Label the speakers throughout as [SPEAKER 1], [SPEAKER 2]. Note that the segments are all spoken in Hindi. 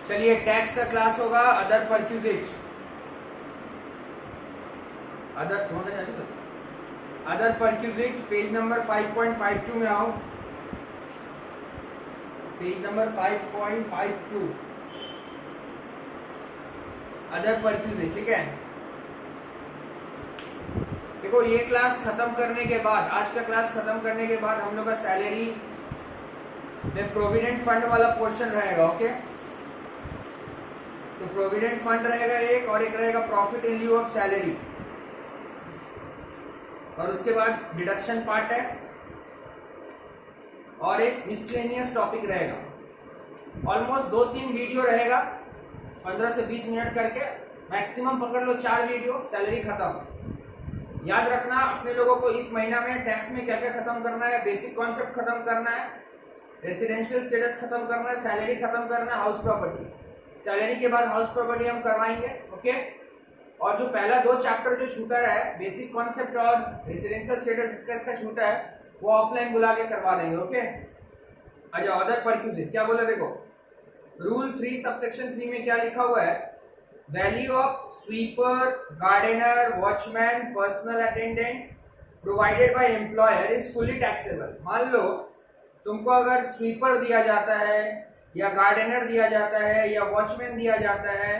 [SPEAKER 1] चलिए टैक्स का क्लास होगा other perquisite, other perquisite page number 5.52 में आओ, पेज नंबर 5.52 अदर परक्यूजिट। ठीक है, देखो ये क्लास खत्म करने के बाद, आज का क्लास खत्म करने के बाद हम लोग का सैलरी में प्रोविडेंट फंड वाला पोर्शन रहेगा। ओके, तो प्रोविडेंट फंड रहेगा एक, और एक रहेगा profit in lieu of salary, और उसके बाद डिडक्शन पार्ट है, और एक मिसलेनियस टॉपिक रहेगा। ऑलमोस्ट 2-3 वीडियो रहेगा, 15 से 20 मिनट करके, मैक्सिमम पकड़ लो 4 वीडियो, सैलरी खत्म। याद रखना अपने लोगों को इस महीना में टैक्स में क्या क्या खत्म करना है, बेसिक कॉन्सेप्ट खत्म करना है, रेसिडेंशियल स्टेटस खत्म करना है, सैलरी खत्म करना है, हाउस प्रॉपर्टी। सैलरी के बाद हाउस प्रॉपर्टी हम करवाएंगे। ओके, और जो पहला 2 चैप्टर जो छूटा है, बेसिक कॉन्सेप्ट और रेसिडेंशियल स्टेटस डिस्कस का छूटा है, वो ऑफलाइन बुला के करवा देंगे। ओके, अच्छा अदर परक्यूजिट क्या बोला, देखो रूल 3 सबसेक्शन 3 में क्या लिखा हुआ है, value of sweeper, gardener, watchman, personal attendant provided by employer is fully taxable. मान लो तुमको अगर स्वीपर दिया जाता है, या गार्डनर दिया जाता है, या वॉचमैन दिया जाता है,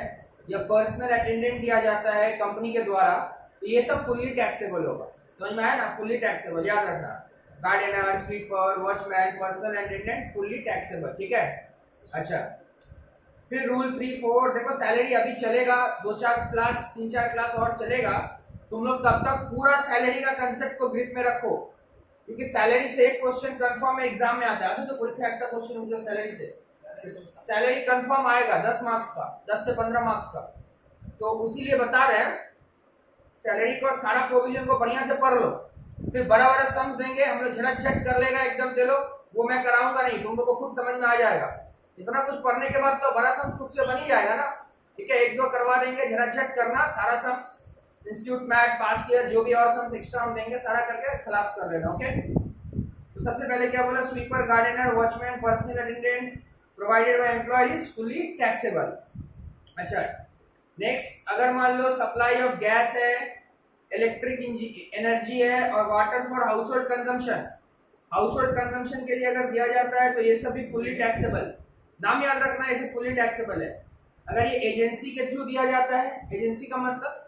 [SPEAKER 1] या पर्सनल अटेंडेंट दिया जाता है कंपनी के द्वारा, तो ये सब फुल्ली टैक्सेबल होगा। समझ में आया ना, फुल्ली टैक्सेबल, याद रखना, gardener, sweeper, watchman, personal attendant fully taxable. ठीक है, अच्छा फिर रूल 3-4 देखो, सैलरी अभी चलेगा 2-4 क्लास, 3-4 क्लास और चलेगा। तुम लोग तब तक पूरा सैलरी का कंसेप्ट को ग्रिप में रखो, क्योंकि सैलरी से एक क्वेश्चन कंफर्म एग्जाम में आता है। ऐसे तो परीक्षा একটা क्वेश्चन मुझे सैलरी थे, सैलरी कंफर्म आएगा 10 मार्क्स का, 10 से 15 मार्क्स का। तो उसीलिए बता रहे हैं सैलरी को सारा प्रोविजन को बढ़िया से पढ़ लो, फिर बड़ा बड़ा सम्स देंगे हम लोग, झटक झट कर लेगा एकदम दे लो, वो मैं कराऊंगा नहीं, तुम लोग को खुद समझ में आ जाएगा। इतना कुछ पढ़ने के बाद तो बड़ा सम्स खुद से बन ही जाएगा ना। ठीक है, 1-2 करवा देंगे, झटक झट करना, सारा sums institute math past year जो भी और सम्स एक्स्ट्रा हम देंगे सारा करके खलास कर लेना। ओके, तो सबसे पहले क्या बोला, sweeper, gardener, watchman, personal attendant provided by employer is fully taxable. अच्छा नेक्स्ट, अगर मान लो सप्लाई ऑफ गैस है, इलेक्ट्रिक एनर्जी है, और water for household consumption, household consumption के लिए अगर दिया जाता है तो ये सब भी फुली टैक्सेबल। नाम याद रखना, ऐसे फुली टैक्सेबल है। अगर ये एजेंसी के थ्रू दिया जाता है, एजेंसी का मतलब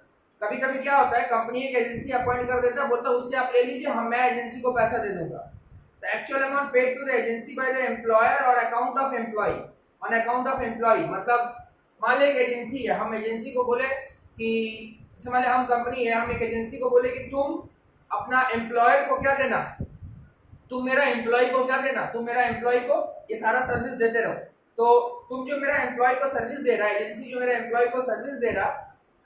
[SPEAKER 1] कभी कभी क्या होता है, कंपनी एक एजेंसी अपॉइंट कर देता है, बोलता है उससे आप ले लीजिए, हम मैं एजेंसी को पैसा दे दूंगा। The actual amount paid to the agency by the employer or account of employee, on account of employee, मतलब मान ले एक एजेंसी है, हम एजेंसी को बोले कि जैसे मान ले हम कंपनी है, हम एक एजेंसी को बोले कि तुम अपना एम्प्लॉयर को क्या देना, तुम मेरा एम्प्लॉय को क्या देना, तुम मेरा एम्प्लॉय को ये सारा सर्विस देते रहो। तो तुम जो मेरा एम्प्लॉय को सर्विस दे रहा है, एजेंसी जो मेरा एम्प्लॉय को सर्विस दे रहा,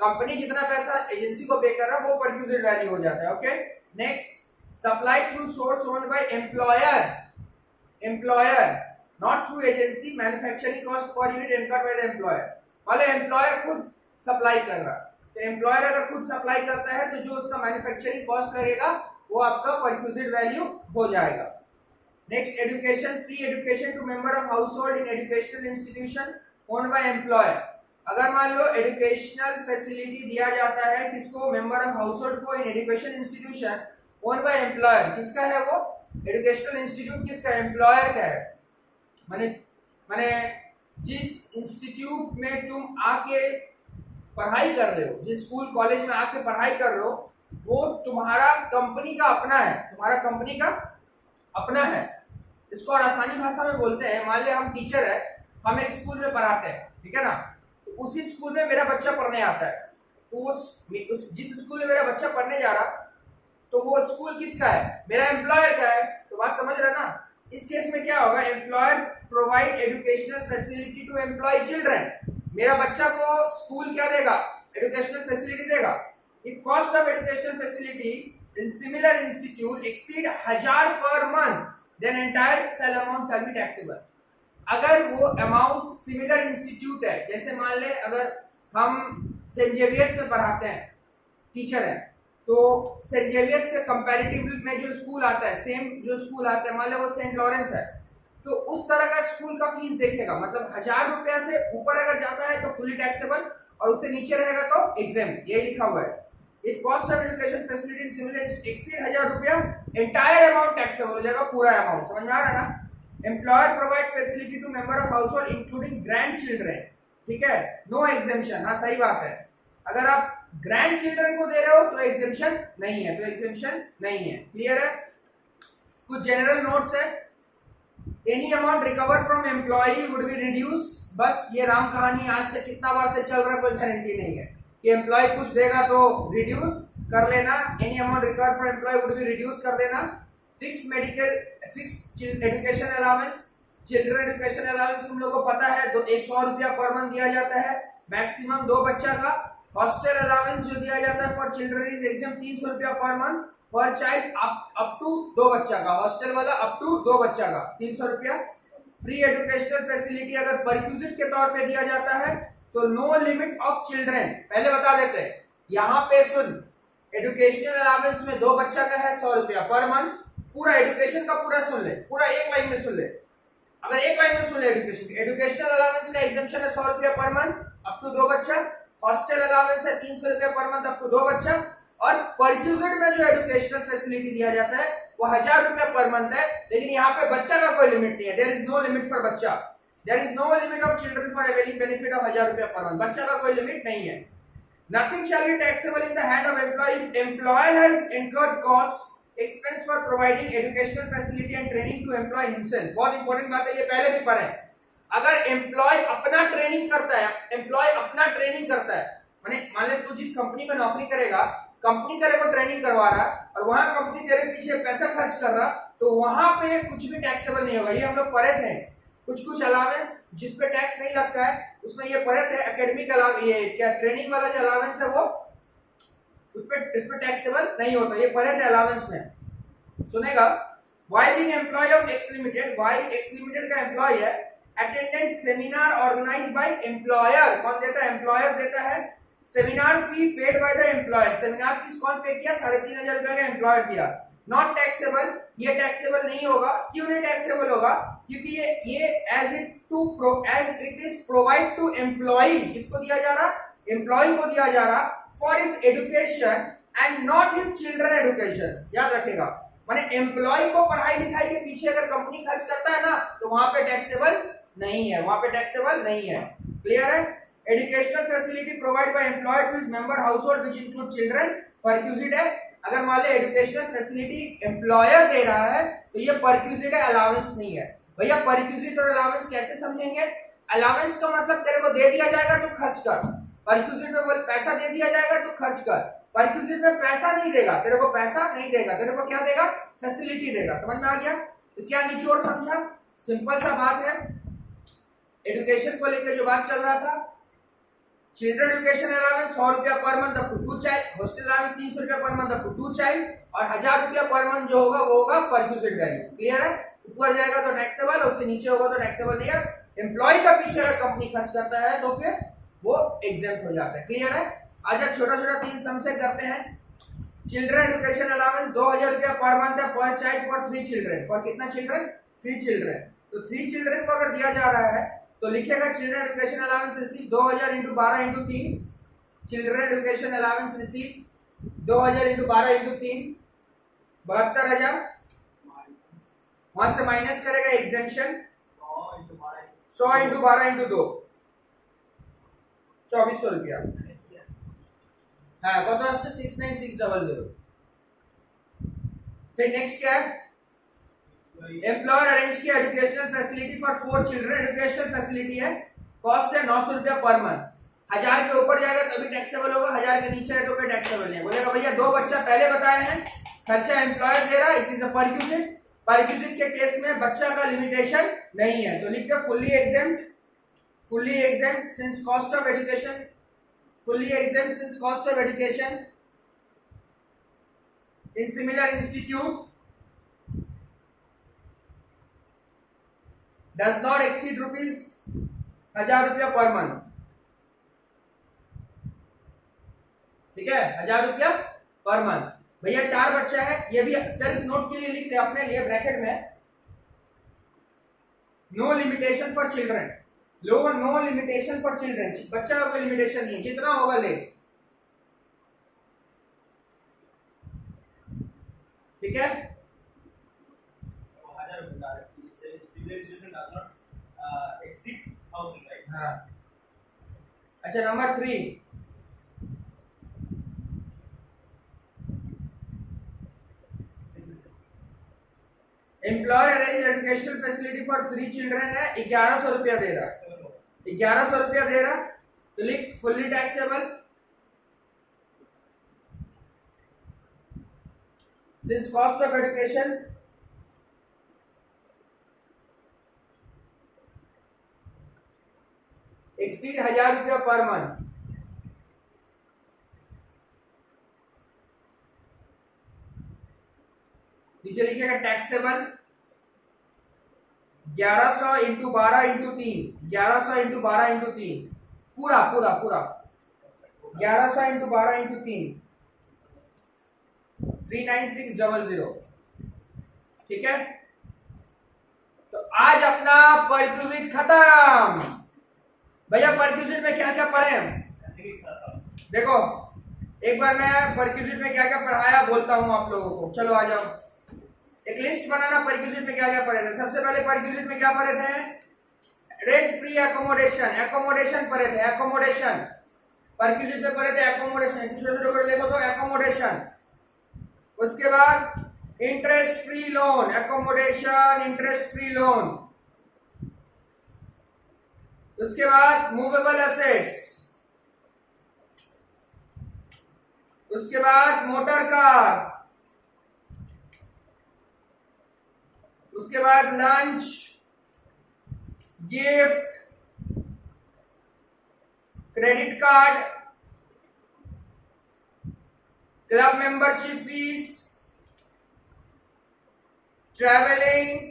[SPEAKER 1] कंपनी जितना पैसा एजेंसी को पे कर रहा, वो परक्यूजिट वैल्यू हो जाता है। Okay, next, supply through source owned by employer not through agency, manufacturing cost per unit incurred by the employer। वाले एम्प्लॉयर खुद सप्लाई कर रहा, तो एम्प्लॉयर अगर खुद सप्लाई करता है तो जो उसका मैन्युफैक्चरिंग कॉस्ट लगेगा वो आपका परक्यूजिट वैल्यू हो जाएगा। Next, education, free education to member of household in educational institution owned by employer. अगर मान लो एजुकेशनल फैसिलिटी दिया जाता है किसको, मेंबर ऑफ हाउस होल्ड को, in education institution own by employer. किसका है वो, एजुकेशनल इंस्टीट्यूट किसका, एम्प्लॉयर का है। माने जिस इंस्टीट्यूट में तुम आके पढ़ाई कर रहे हो, जिस स्कूल कॉलेज में आके पढ़ाई कर रहे हो, वो तुम्हारा कंपनी का अपना है, तुम्हारा कंपनी का अपना है। इसको और आसानी भाषा में बोलते हैं, मान ले हम टीचर है, हम एक स्कूल में पढ़ाते हैं, ठीक है ना, तो उसी स्कूल में मेरा बच्चा पढ़ने आता है, तो उस जिस स्कूल में मेरा बच्चा पढ़ने जा रहा, तो वो स्कूल किसका है, मेरा एम्प्लॉयर का है। तो बात समझ रहे ना। इस केस में क्या होगा, employer provide educational facility to employ children. मेरा बच्चा को स्कूल क्या देगा, एजुकेशनल फैसिलिटी देगा। If cost of educational facility in similar institute exceed 1000 per month, then entire sale amount shall be taxable. अगर वो अमाउंट सिमिलर इंस्टीट्यूट है, जैसे मान ले अगर हम सेंट जेवियर्स में पढ़ाते हैं, टीचर है, तो सेंट जेवियर्स के कंपैरेटिव में जो स्कूल आता है, सेम जो स्कूल आता है, मान लो वो सेंट लॉरेंस है, तो उस तरह का स्कूल का फीस देखेगा, मतलब 1000 रुपया से ऊपर अगर जाता है तो फुली टैक्सेबल और उससे नीचे रहेगा तो एग्जेम्प्ट, यही लिखा हुआ है। If cost of education facility in similar exceed 1000 रुपया, एंटायर अमाउंट टैक्सेबल हो जाएगा, पूरा अमाउंट। समझ में आ रहा है ना? Employer provide facility to member of household including grandchildren, ठीक है, नो एग्जेम्पशन। हाँ सही बात है, अगर आप ग्रैंड चिल्ड्रन को दे रहे हो तो एग्जेम्पशन नहीं है, तो एग्जेम्पशन नहीं है। क्लियर है? कुछ जनरल नोट्स है। Any amount recover from employee would be reduce, बस ये राम कहानी आज से कितना बार से चल रहा है, कोई गारंटी नहीं है कि एम्प्लॉय कुछ देगा तो रिड्यूस कर लेना। Any amount recover from employ would be reduce कर देना। Fixed medical, fixed education allowance, children education allowance तुम लोगों को पता है, तो 100 रुपया पर मंथ दिया जाता है, मैक्सिमम 2 बच्चा का। हॉस्टल अलाउंस जो दिया जाता है फॉर चिल्ड्रन इज एग्जाम 300 रुपया पर मंथ पर चाइल्ड, अप टू 2 बच्चा का, हॉस्टल वाला अप टू 2 बच्चा का 300 रुपया। फ्री एजुकेशनल फैसिलिटी अगर परक्यूजिट के तौर पे दिया जाता है तो नो लिमिट ऑफ चिल्ड्रन, पहले बता देते हैं यहाँ पे सुन, एजुकेशनल अलाउंस में 2 बच्चा का है 100 रुपया पर मंथ, पूरा एजुकेशन का पूरा सुन ले, पूरा एक लाइन में सुन ले, अगर एक लाइन में सुन ले एजुकेशनल अलाउंस का एग्जम्पशन है 100 रुपया पर मंथ अप टू 2 बच्चा, हॉस्टल अलाउंस है 300 रुपया पर मंथ अप टू 2 बच्चा, और परक्यूजिट में जो एजुकेशनल फैसिलिटी दिया जाता है वो 1000 रुपया पर मंथ है, लेकिन यहाँ पे बच्चा का कोई लिमिट नहीं है, there is no limit for बच्चा, there is no limit of children for availing benefit of 1000 रुपया पर मंथ, बच्चा का कोई लिमिट नहीं है। Nothing shall be taxable in the hand of employee if employer has incurred cost expense for providing educational facility and training to employee himself। बहुत इंपॉर्टेंट बात है, ये पहले भी पढ़े। अगर एम्प्लॉय अपना ट्रेनिंग करता है, एम्प्लॉय अपना ट्रेनिंग करता है, माने मान ले तू जिस कंपनी में नौकरी करेगा, कंपनी तेरे को ट्रेनिंग करवा रहा है और वहां कंपनी तेरे पीछे पैसा खर्च कर रहा, तो वहां पे कुछ भी टैक्सेबल नहीं होगा। ये हम लोग पढ़े थे, कुछ कुछ अलाउंस जिस पे टैक्स नहीं लगता है उसमें ये पढ़े थे। एकेडमिक अलाउंस, ये क्या ट्रेनिंग वाला जो अलाउंस है वो उस पे टैक्सेबल नहीं होता, ये पढ़े थे अलाउंस में। सुनेगा, Y being employ of X limited, Y X limited का एम्प्लॉय है, attendant seminar organised by employer, कौन देता है? एम्प्लॉयर देता है। Seminar fee paid by the employer, seminar fees कौन पे किया? 3500 रुपए का एम्प्लॉयर दिया। नॉट टैक्सेबल, ये टैक्सेबल नहीं होगा। क्यों नहीं टैक्सेबल होगा? क्योंकि ये as it is provide to employee, किसको दिया जा रहा? एम्प्लॉई को दिया जा रहा, for his education and not his children education. याद रखेगा, माने एम्प्लॉय को पढ़ाई लिखाई के पीछे अगर कंपनी खर्च करता है ना तो वहां पे टैक्सेबल नहीं है, वहां पे टैक्सेबल नहीं है। क्लियर है? Educational facility provide by employer to his member household which include children, perquisite है। अगर मान ले एजुकेशनल फैसिलिटी एम्प्लॉयर दे रहा है तो ये परक्यूजिट है, अलाउंस नहीं है। भैया परक्यूजिट और अलाउंस कैसे समझेंगे? अलाउंस का मतलब तेरे को दे दिया जाएगा तो खर्च कर, परक्यूजिट में पैसा दे दिया जाएगा तो खर्च कर। परक्यूजिट में पैसा नहीं देगा, तेरे को पैसा नहीं देगा, तेरे को क्या देगा? फैसिलिटी देगा। समझ में आ गया? तो क्या निचोड़ समझा? सिंपल सा बात है, एजुकेशन को लेकर जो बात चल रहा था, चिल्ड्रन एजुकेशन अलाउंस 100 रुपया per month up to 2 child, hostel allowance 300 रुपया per month up to 2 child, और 1000 रुपया पर मंथ जो होगा वो होगा परक्यूजिट वैल्यू। क्लियर है? ऊपर जाएगा तो टैक्सेबल, उससे नीचे होगा तो टैक्सेबल नहीं है। एम्प्लॉय का पीछे अगर कंपनी खर्च करता है तो फिर वो एग्जेम्प्ट हो जाता है। क्लियर है? आज छोटा छोटा 3 सम से करते हैं। चिल्ड्रन एजुकेशन अलाउंस 2000 रुपया पर मंथ है पर चाइल्ड फॉर 3 चिल्ड्रन, फॉर कितना चिल्ड्रन? 3 चिल्ड्रन। तो 3 चिल्ड्रन को अगर दिया जा रहा है तो लिखेगा children education allowance receive 2000 × 12 × 3, children education allowance receive 2000 × 12 × 3 72000, वहां से माइनस करेगा एग्जेम्पशन 100 × 12 × 2 2400 रुपया। हाँ कत আসছে 69600। फिर नेक्स्ट क्या है? एम्प्लॉयर अरेंज किया educational facility for 4 children, educational facility है, कॉस्ट है 900 रुपया पर मंथ। 1000 के ऊपर जाएगा तभी टैक्सेबल होगा, 1000 के नीचे है तो कोई टैक्सेबल नहीं है। बोलेगा भैया 2 बच्चा पहले बताए हैं, खर्चा एम्प्लॉयर दे रहा है, it is a perquisite. Perquisite के केस में बच्चा का लिमिटेशन नहीं है, तो लिख दो fully exempt, fully exempt since cost of education, fully exempt since cost of education in similar institute does not exceed rupees 1000 रुपया पर मंथ। ठीक है, 1000 रुपया पर मंथ। भैया 4 बच्चा है, ये भी सेल्फ नोट के लिए लिख ले अपने लिए ब्रैकेट में, no limitation for children, no limitation for children, बच्चा का कोई लिमिटेशन नहीं है, जितना होगा ले। ठीक है, हाँ। अच्छा number 3, employer arrange educational facility for 3 children है, 1100 रुपया दे रहा, 1100 रुपया दे रहा, तो लिख fully taxable, since cost of education exceed 1000 रुपया पर मंथ, नीचे लिखिएगा taxable 1100 into 12 into 3, 1100 into 12 into 3, पूरा पूरा पूरा 1100 इंटू 12 इंटू 3, 39600। ठीक है, तो आज अपना परक्यूजिट खत्म। भैया परक्यूजिट में क्या क्या पढ़े हम? देखो एक बार मैं परक्यूजिट में क्या क्या पढ़ाया बोलता हूं आप लोगों को, चलो आ जाओ, एक लिस्ट बनाना परक्यूजिट में क्या क्या पढ़े थे। सबसे पहले परक्यूजिट में क्या पढ़े थे? रेंट फ्री एकोमोडेशन, एकोमोडेशन पढ़े थे, एकोमोडेशन परक्यूजिट में पढ़े थे, एकोमोडेशन छोटे देखो तो एकोमोडेशन। उसके बाद interest free loan, accommodation interest free loan. उसके बाद मूवेबल एसेट्स, उसके बाद मोटर कार, उसके बाद lunch, gift, credit card, club membership fees, travelling,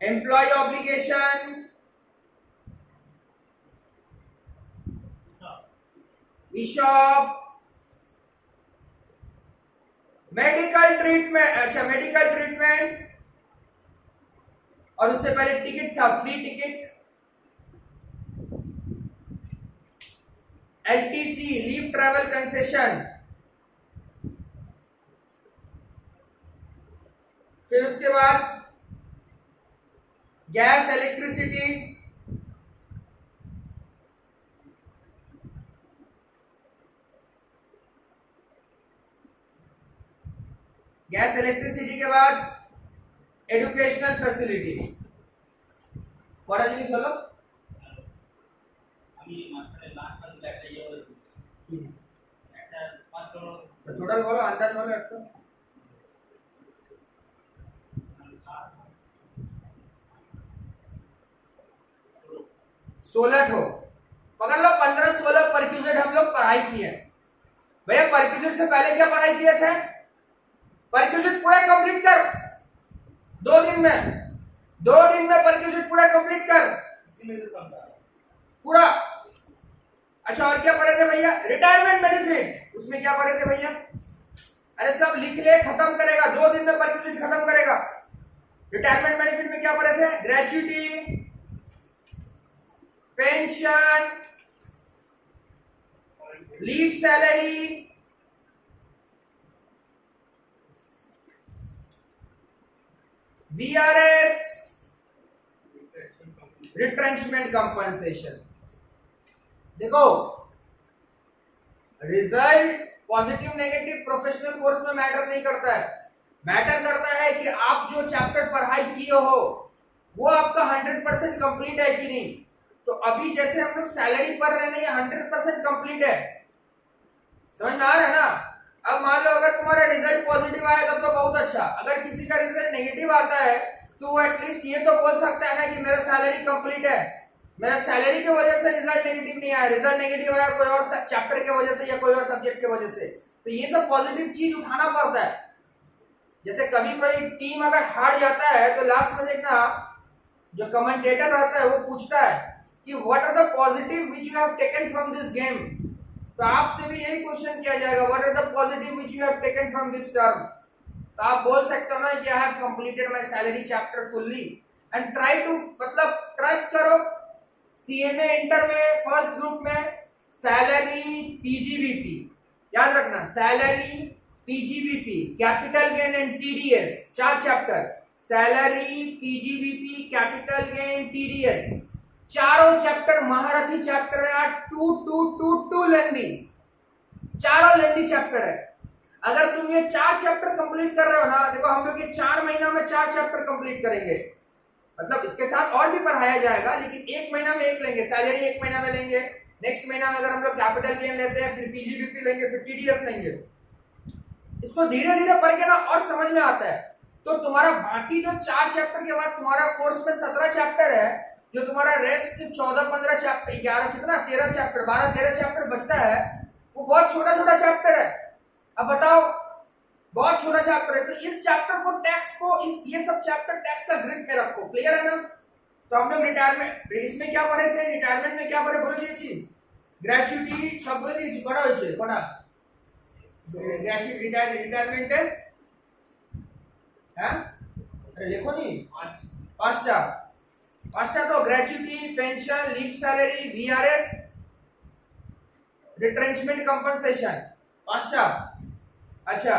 [SPEAKER 1] employ obligation, ESOP, medical treatment. अच्छा मेडिकल ट्रीटमेंट, और उससे पहले टिकट था, free ticket, LTC leave travel concession, फिर उसके बाद गैस इलेक्ट्रिसिटी, गैस इलेक्ट्रिसिटी के बाद एजुकेशनल फैसिलिटी। পড়া জিনিস হলো আমি মাঝখানে লাস্ট পর্যন্ত একটা ইয়ে বলে দিচ্ছি, একটা 5 নম্বর টোটাল বলো, আন্দাজ বলো একটু। 16 ठो पकड़ लो, 15-16 परक्यूजिट हम लोग पढ़ाई किए। भैया परक्यूजिट से पहले क्या पढ़ाई किए थे? परक्यूजिट पूरा कंप्लीट कर 2 दिन में, 2 दिन में परक्यूजिट पूरा कंप्लीट कर, पूरा। अच्छा और क्या पढ़े थे भैया? रिटायरमेंट बेनिफिट, उसमें क्या पढ़े थे भैया? अरे सब लिख ले, खत्म करेगा 2 दिन में परक्यूजिट खत्म करेगा। रिटायरमेंट बेनिफिट में क्या पढ़े थे? Gratuity, pension, leave salary, VRS, retrenchment compensation. देखो result positive negative professional course में मैटर नहीं करता है, मैटर करता है कि आप जो चैप्टर पढ़ाई किए हो वो आपका 100% कंप्लीट है कि नहीं। तो अभी जैसे हम लोग सैलरी पढ़ रहे हैं, ये 100% कंप्लीट है, समझ में आ रहा है ना। अब मान लो अगर तुम्हारा रिजल्ट पॉजिटिव आया तब तो बहुत अच्छा, अगर किसी का रिजल्ट नेगेटिव आता है तो एटलीस्ट ये तो बोल सकता है ना कि मेरा सैलरी कंप्लीट है, मेरा सैलरी की वजह से रिजल्ट नेगेटिव नहीं आया, रिजल्ट नेगेटिव आया कोई और चैप्टर के वजह से या कोई और सब्जेक्ट के वजह से। तो ये सब पॉजिटिव चीज उठाना पड़ता है। जैसे कभी कोई टीम अगर हार जाता है तो लास्ट में देखना जो कमेंटेटर रहता है वो पूछता है कि what are the positive which you have taken from this game. तो आपसे भी यही क्वेश्चन किया जाएगा, what are the positive which you have taken from this term. तो आप बोल सकते हो ना कि I have completed my salary chapter fully and try to, मतलब ट्रस्ट करो। सीएमए इंटर में फर्स्ट ग्रुप में सैलरी पीजीबीपी, याद रखना, salary PGBP, capital gain and TDS, 4 chapter, salary PGBP, capital gain, TDS, चारों चैप्टर महारथी चैप्टर है यार, टू लेंदी, चारों लेंदी चैप्टर है। अगर तुम ये 4 चैप्टर कंप्लीट कर रहे हो ना, देखो हम लोग ये 4 महीना में 4 चैप्टर कंप्लीट करेंगे, मतलब इसके साथ और भी पढ़ाया जाएगा, लेकिन 1 महीना में 1 लेंगे, सैलरी 1 महीना में लेंगे, नेक्स्ट महीना में अगर हम लोग कैपिटल गेन लेते हैं, फिर पीजीबीपी लेंगे, फिर टीडीएस लेंगे। इसको धीरे धीरे पढ़ के ना और समझ में आता है। तो तुम्हारा बाकी जो 4 चैप्टर के बाद तुम्हारा कोर्स में 17 चैप्टर है, जो तुम्हारा रेस्ट 14-15 चैप्टर, 11 कितना 13 चैप्टर, 12-13 चैप्टर बचता है, वो बहुत छोटा छोटा चैप्टर है। अब बताओ, बहुत छोटा चैप्टर है, तो इस चैप्टर को, टैक्स को, ये सब चैप्टर टैक्स का ग्रिप में रखो। क्लियर है ना? तो हम लोग रिटायरमेंट, इसमें क्या पढ़े थे, रिटायरमेंट में क्या पढ़े बोले दिए, ग्रेचुइटी सब बोले दिए, कड़ा होइछे, कड़ा ग्रेचुइटी रिटायरमेंट है, अरे देखो नहीं, पांचटा तो gratuity, pension, leave salary, VRS, retrenchment compensation, पांचटा। আচ্ছা,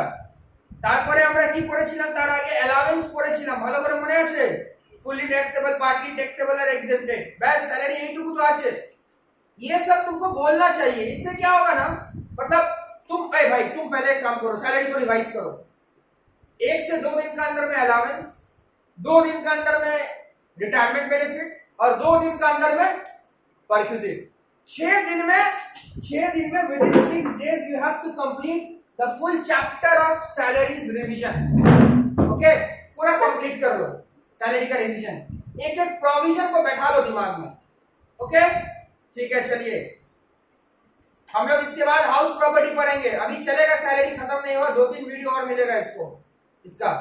[SPEAKER 1] তারপরে আমরা কি পড়েছিলাম, তার আগে অ্যালাউন্স পড়েছিলাম, ভালো করে মনে আছে? ফুলি टैक्सेबल, पार्टली टैक्सेबल और एग्जेम्प्टेड, बस सैलरी এইটুকু তো আছে। ये सब तुमको बोलना चाहिए, इससे क्या होगा ना, मतलब तुम, अरे भाई तुम पहले एक काम करो, सैलरी को रिवाइज करो। 1 से 2 दिन का अंदर में अलाउंस, 2 दिन का अंदर में रिटायरमेंट बेनिफिट, और 2 दिन का अंदर में परक्विजिट। 6 दिन में within 6 days you have to complete the full chapter of salaries revision. Okay, पूरा कंप्लीट कर लो सैलरी का रिवीजन, एक एक प्रोविजन को बैठा लो दिमाग में। ओके, ठीक है, चलिए हम लोग इसके बाद हाउस प्रॉपर्टी पढ़ेंगे। अभी चलेगा, सैलरी खत्म नहीं हुआ, 2-3 वीडियो और मिलेगा इसका।